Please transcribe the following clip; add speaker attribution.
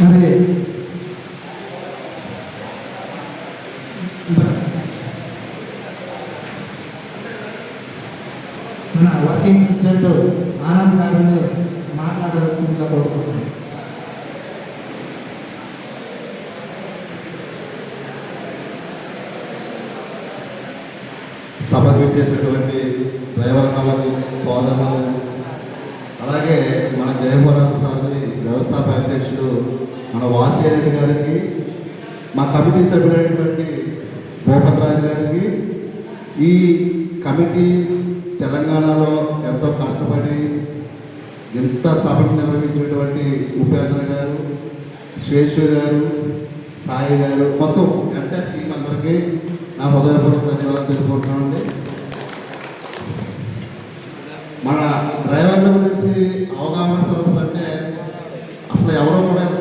Speaker 1: మరి మన working president Anand గారిని మాట్లాడవలసిందిగా కోరుకుంటున్నాను.
Speaker 2: సభకు ఇచ్చేసినటువంటి డ్రైవర్ అన్నలకు, సోదరులకు, అలాగే మన జయహోరాల సాది వ్యవస్థాపక అధ్యక్షుడు మన వాసిరెడ్డి గారికి, మా కమిటీ సభ్యులైనటువంటి భూపతిరాజు గారికి, ఈ కమిటీ తెలంగాణలో ఎంతో కష్టపడి ఎంత సభను నిర్వహించినటువంటి ఉపేంద్ర గారు, శేషు గారు, సాయి గారు, మొత్తం ఎంటైర్ టీం అందరికీ నా హృదయపూర్వక ధన్యవాదాలు తెలుపుకుంటున్నామండి. మన డ్రైవర్ల గురించి అవగాహన